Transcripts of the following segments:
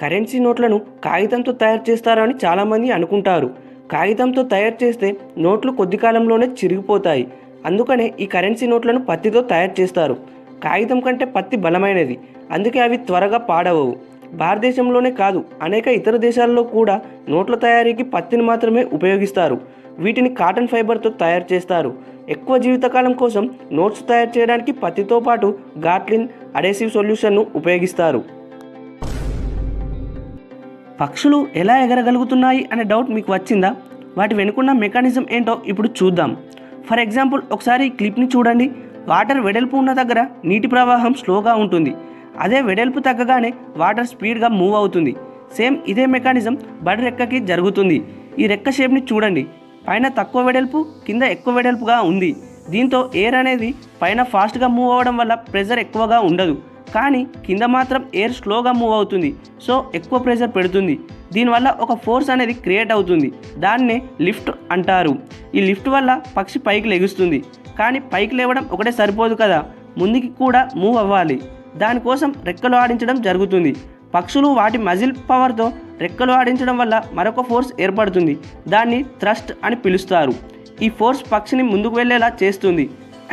Currency నోట్లను కాగితంతో తయారు చేస్తారని చాలామంది అనుకుంటారు. కాగితంతో తయారు చేస్తే నోట్లు కొద్ది కాలంలోనే చిరిగిపోతాయి. అందుకనే ఈ కరెన్సీ నోట్లను పత్తితో తయారు చేస్తారు. కాగితం కంటే పత్తి బలమైనది, అందుకే అవి త్వరగా పాడవవు. భారతదేశంలోనే కాదు, అనేక ఇతర దేశాల్లో కూడా నోట్ల తయారీకి పత్తిని మాత్రమే ఉపయోగిస్తారు. వీటిని కాటన్ ఫైబర్తో తయారు చేస్తారు. ఎక్కువ జీవితకాలం కోసం నోట్స్ తయారు చేయడానికి పత్తితో పాటు గాట్లిన్ అడేసివ్ సొల్యూషన్ను ఉపయోగిస్తారు. పక్షులు ఎలా ఎగరగలుగుతున్నాయి అనే డౌట్ మీకు వచ్చిందా? వాటి వెనుకున్న మెకానిజం ఏంటో ఇప్పుడు చూద్దాం. ఫర్ ఎగ్జాంపుల్, ఒకసారి ఈ క్లిప్ని చూడండి. వాటర్ వెడల్పు ఉన్న దగ్గర నీటి ప్రవాహం స్లోగా ఉంటుంది. అదే వెడల్పు తగ్గగానే వాటర్ స్పీడ్గా మూవ్ అవుతుంది. సేమ్ ఇదే మెకానిజం బర్డ్ రెక్కకి జరుగుతుంది. ఈ రెక్క షేప్ని చూడండి. పైన తక్కువ వెడల్పు, కింద ఎక్కువ వెడల్పుగా ఉంది. దీంతో ఎయిర్ అనేది పైన ఫాస్ట్గా మూవ్ అవ్వడం వల్ల ప్రెషర్ ఎక్కువగా ఉండదు, కానీ కింద మాత్రం ఎయిర్ స్లోగా మూవ్ అవుతుంది. సో ఎక్కువ ప్రెషర్ పెడుతుంది. దీనివల్ల ఒక ఫోర్స్ అనేది క్రియేట్ అవుతుంది. దాన్నే లిఫ్ట్ అంటారు. ఈ లిఫ్ట్ వల్ల పక్షి పైకి లెగుస్తుంది. కానీ పైకి లేవడం ఒకటే సరిపోదు కదా, ముందుకి కూడా మూవ్ అవ్వాలి. దానికోసం రెక్కలు ఆడించడం జరుగుతుంది. పక్షులు వాటి మజిల్ పవర్తో రెక్కలు ఆడించడం వల్ల మరొక ఫోర్స్ ఏర్పడుతుంది. దాన్ని థ్రస్ట్ అని పిలుస్తారు. ఈ ఫోర్స్ పక్షిని ముందుకు వెళ్ళేలా చేస్తుంది.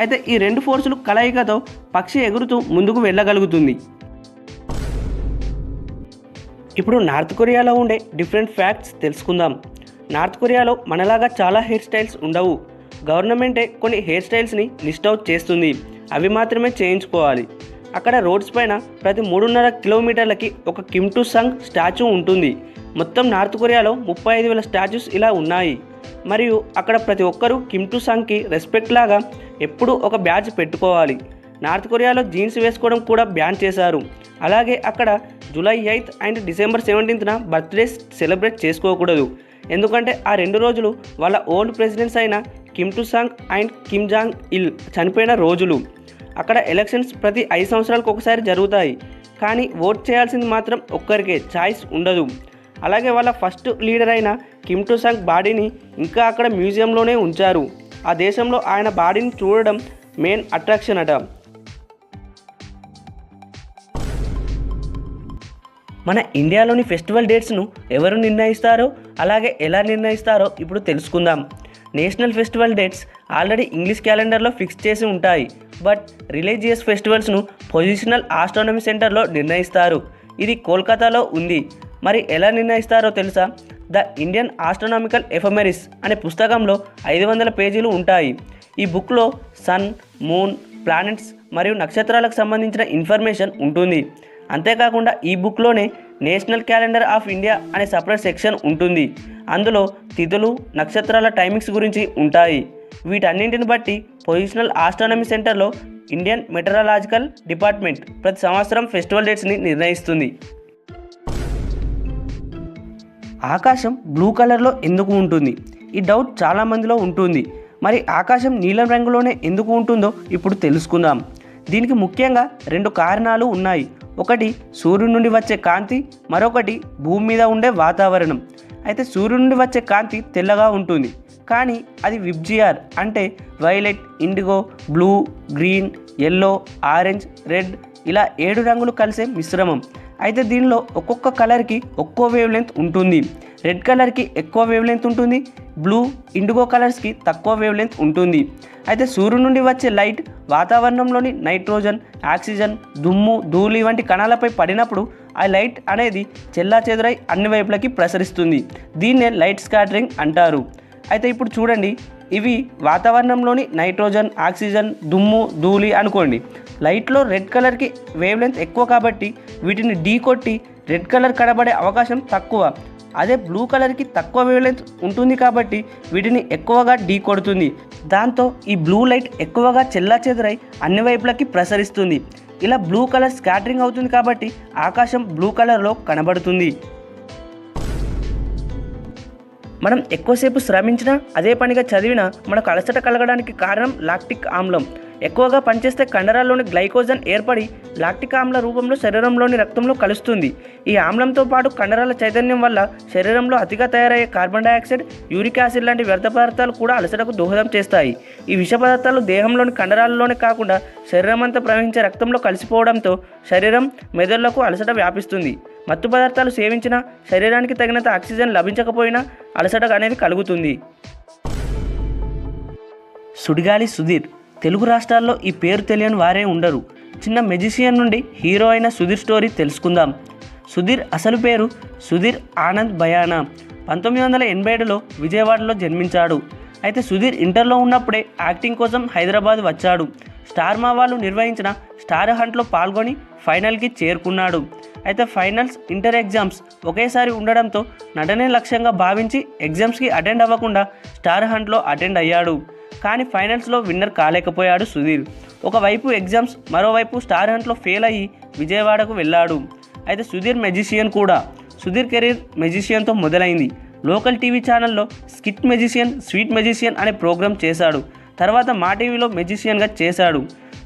అయితే ఈ రెండు ఫోర్సులు కలయికతో పక్షి ఎగురుతూ ముందుకు వెళ్ళగలుగుతుంది. ఇప్పుడు నార్త్ కొరియాలో ఉండే డిఫరెంట్ ఫ్యాక్ట్స్ తెలుసుకుందాం. నార్త్ కొరియాలో మనలాగా చాలా హెయిర్ స్టైల్స్ ఉండవు. గవర్నమెంటే కొన్ని హెయిర్ స్టైల్స్ని లిస్ట్ అవుట్ చేస్తుంది. అవి మాత్రమే చేయించుకోవాలి. అక్కడ రోడ్స్ పైన ప్రతి 3.5 కిలోమీటర్లకి ఒక కిమ్ టు సంగ్ స్టాచ్యూ ఉంటుంది. మొత్తం నార్త్ కొరియాలో 35,000 స్టాచ్యూస్ ఇలా ఉన్నాయి. మరియు అక్కడ ప్రతి ఒక్కరూ కిమ్ టు సంగ్కి రెస్పెక్ట్ లాగా ఎప్పుడూ ఒక బ్యాడ్జ్ పెట్టుకోవాలి. నార్త్ కొరియాలో జీన్స్ వేసుకోవడం కూడా బ్యాన్ చేశారు. అలాగే అక్కడ జూలై 8 అండ్ డిసెంబర్ 17న బర్త్డేస్ సెలబ్రేట్ చేసుకోకూడదు. ఎందుకంటే ఆ 2 రోజులు వాళ్ళ ఓల్డ్ ప్రెసిడెంట్స్ అయిన కిమ్ టు Sung and Kim Jong Il చనిపోయిన రోజులు. అక్కడ ఎలక్షన్స్ ప్రతి 5 సంవత్సరాలకు ఒకసారి జరుగుతాయి. కానీ ఓట్ చేయాల్సింది మాత్రం ఒక్కరికే, ఛాయిస్ ఉండదు. అలాగే వాళ్ళ ఫస్ట్ లీడర్ అయిన కిమ్ టు సంగ్ బాడీని ఇంకా అక్కడ మ్యూజియంలోనే ఉంచారు. ఆ దేశంలో ఆయన బాడీని చూడడం మెయిన్ అట్రాక్షన్ అట. మన ఇండియాలోని ఫెస్టివల్ డేట్స్ను ఎవరు నిర్ణయిస్తారో, అలాగే ఎలా నిర్ణయిస్తారో ఇప్పుడు తెలుసుకుందాం. National festival dates already English క్యాలెండర్లో ఫిక్స్ చేసి ఉంటాయి. బట్ రిలీజియస్ ఫెస్టివల్స్ను పొజిషనల్ ఆస్ట్రానమీ సెంటర్లో నిర్ణయిస్తారు. ఇది కోల్కతాలో ఉంది. మరి ఎలా నిర్ణయిస్తారో తెలుసా? ద ఇండియన్ ఆస్ట్రానామికల్ ఎఫెమెరిస్ అనే పుస్తకంలో 500 పేజీలు ఉంటాయి. ఈ బుక్లో సన్, మూన్, ప్లానెట్స్ మరియు నక్షత్రాలకు సంబంధించిన ఇన్ఫర్మేషన్ ఉంటుంది. అంతేకాకుండా ఈ బుక్లోనే నేషనల్ క్యాలెండర్ ఆఫ్ ఇండియా అనే సపరేట్ సెక్షన్ ఉంటుంది. అందులో తిథులు, నక్షత్రాల టైమింగ్స్ గురించి ఉంటాయి. వీటన్నింటిని బట్టి పొజిషనల్ ఆస్ట్రానమీ సెంటర్లో ఇండియన్ మెటరాలజికల్ డిపార్ట్మెంట్ ప్రతి సంవత్సరం ఫెస్టివల్ డేట్స్ని నిర్ణయిస్తుంది. ఆకాశం బ్లూ కలర్లో ఎందుకు ఉంటుంది? ఈ డౌట్ చాలామందిలో ఉంటుంది. మరి ఆకాశం నీలం రంగులోనే ఎందుకు ఉంటుందో ఇప్పుడు తెలుసుకుందాం. దీనికి ముఖ్యంగా 2 కారణాలు ఉన్నాయి. ఒకటి సూర్యుడి నుండి వచ్చే కాంతి, మరొకటి భూమి మీద ఉండే వాతావరణం. అయితే సూర్యుడి నుండి వచ్చే కాంతి తెల్లగా ఉంటుంది, కానీ అది విబ్జిఆర్ అంటే violet, IndiGo, blue, green, yellow, orange, red ఇలా 7 రంగులు కలిసే మిశ్రమం. అయితే దీనిలో ఒక్కొక్క కలర్కి ఒక్కో వేవ్ లెంత్ ఉంటుంది. రెడ్ కలర్కి ఎక్కువ వేవ్ లెంత్ ఉంటుంది, బ్లూ, ఇండిగో కలర్స్కి తక్కువ వేవ్ లెంత్ ఉంటుంది. అయితే సూర్యుడి నుండి వచ్చే లైట్ వాతావరణంలోని నైట్రోజన్, ఆక్సిజన్, దుమ్ము, ధూళి వంటి కణాలపై పడినప్పుడు ఆ లైట్ అనేది చెల్లాచెదురై అన్ని వైపులకి ప్రసరిస్తుంది. దీన్నే లైట్ స్కాటరింగ్ అంటారు. అయితే ఇప్పుడు చూడండి, ఇవి వాతావరణంలోని నైట్రోజన్, ఆక్సిజన్, దుమ్ము, ధూళి అనుకోండి. లైట్లో రెడ్ కలర్కి వేవ్ లెంత్ ఎక్కువ కాబట్టి వీటిని ఢీ కొట్టి రెడ్ కలర్ కనబడే అవకాశం తక్కువ. అదే బ్లూ కలర్కి తక్కువ వేవ్ లెంత్ ఉంటుంది కాబట్టి వీటిని ఎక్కువగా ఢీ కొడుతుంది. దాంతో ఈ బ్లూ లైట్ ఎక్కువగా చెల్లాచెదురై అన్ని వైపులకి ప్రసరిస్తుంది. ఇలా బ్లూ కలర్ స్కాటరింగ్ అవుతుంది కాబట్టి ఆకాశం బ్లూ కలర్లో కనబడుతుంది. మనం ఎక్కువసేపు శ్రమించినా, అదే పనిగా చదివినా మనకు అలసట కలగడానికి కారణం లాక్టిక్ ఆమ్లం. ఎక్కువగా పనిచేస్తే కండరాల్లోని గ్లైకోజన్ ఏర్పడి లాక్టిక్ ఆమ్ల రూపంలో శరీరంలోని రక్తంలో కలుస్తుంది. ఈ ఆమ్లంతో పాటు కండరాల చైతన్యం వల్ల శరీరంలో అతిగా తయారయ్యే కార్బన్ డైఆక్సైడ్, యూరిక్ యాసిడ్ లాంటి వ్యర్థ పదార్థాలు కూడా అలసటకు దోహదం చేస్తాయి. ఈ విష పదార్థాలు దేహంలోని కండరాలలోనే కాకుండా శరీరం అంతా ప్రవహించే రక్తంలో కలిసిపోవడంతో శరీరం మెదళ్లకు అలసట వ్యాపిస్తుంది. మత్తు పదార్థాలు సేవించినా శరీరానికి తగినంత ఆక్సిజన్ లభించకపోయినా అలసట అనేది కలుగుతుంది. సుడిగాలి సుధీర్. తెలుగు రాష్ట్రాల్లో ఈ పేరు తెలియని వారే ఉండరు. చిన్న మెజిషియన్ నుండి హీరో అయిన సుధీర్ స్టోరీ తెలుసుకుందాం. సుధీర్ అసలు పేరు సుధీర్ ఆనంద్ భయానా. 1987లో విజయవాడలో జన్మించాడు. అయితే సుధీర్ ఇంటర్లో ఉన్నప్పుడే యాక్టింగ్ కోసం హైదరాబాద్ వచ్చాడు. స్టార్ మా వాళ్ళు నిర్వహించిన స్టార్ హంట్లో పాల్గొని ఫైనల్కి చేరుకున్నాడు. అయితే ఫైనల్స్, ఇంటర్ ఎగ్జామ్స్ ఒకేసారి ఉండడంతో నటనే లక్ష్యంగా భావించి ఎగ్జామ్స్కి అటెండ్ అవ్వకుండా స్టార్ హంట్లో అటెండ్ అయ్యాడు. కానీ ఫైనల్స్లో విన్నర్ కాలేకపోయాడు సుధీర్. ఒకవైపు ఎగ్జామ్స్, మరోవైపు స్టార్ హంట్లో ఫెయిల్ అయ్యి విజయవాడకు వెళ్ళాడు. అయితే సుధీర్ మెజిషియన్ కూడా. సుధీర్ కెరీర్ మెజిషియన్తో మొదలైంది. లోకల్ టీవీ ఛానల్లో స్కిట్ మెజిషియన్, స్వీట్ మెజిషియన్ అనే ప్రోగ్రాం చేశాడు. తర్వాత మా టీవీలో మెజిషియన్గా చేశాడు.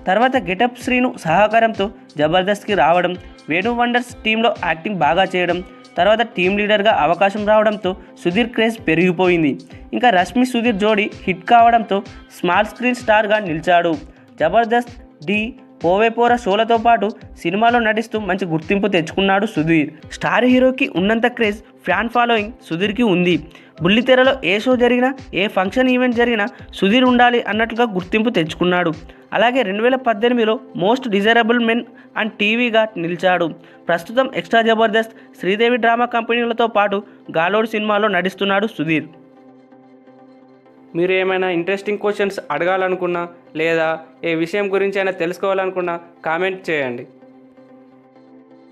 తర్వాత గెటప్ శ్రీను సహకారంతో జబర్దస్త్కి రావడం, వేణు వండర్స్ టీంలో యాక్టింగ్ బాగా చేయడం, తర్వాత టీం లీడర్గా అవకాశం రావడంతో సుధీర్ క్రేజ్ పెరిగిపోయింది. ఇంకా రష్మి సుధీర్ జోడీ హిట్ కావడంతో స్మాల్ స్క్రీన్ స్టార్గా నిలిచాడు. జబర్దస్త్, డి, పోవే పోరా షోలతో పాటు సినిమాలో నటిస్తూ మంచి గుర్తింపు తెచ్చుకున్నాడు సుధీర్. స్టార్ హీరోకి ఉన్నంత క్రేజ్, ఫ్యాన్ ఫాలోయింగ్ సుధీర్కి ఉంది. బుల్లితెరలో ఏ షో జరిగినా, ఏ ఫంక్షన్ ఈవెంట్ జరిగినా సుధీర్ ఉండాలి అన్నట్లుగా గుర్తింపు తెచ్చుకున్నాడు. అలాగే 2018లో మోస్ట్ డిజైరబుల్ మెన్ అండ్ టీవీగా నిలిచాడు. ప్రస్తుతం ఎక్స్ట్రా జబర్దస్త్, శ్రీదేవి డ్రామా కంపెనీలతో పాటు గాలోడు సినిమాలో నటిస్తున్నాడు సుధీర్. మీరు ఏమైనా ఇంట్రెస్టింగ్ క్వశ్చన్స్ అడగాలనుకున్నా లేదా ఏ విషయం గురించి అయినా తెలుసుకోవాలనుకున్నా కామెంట్ చేయండి.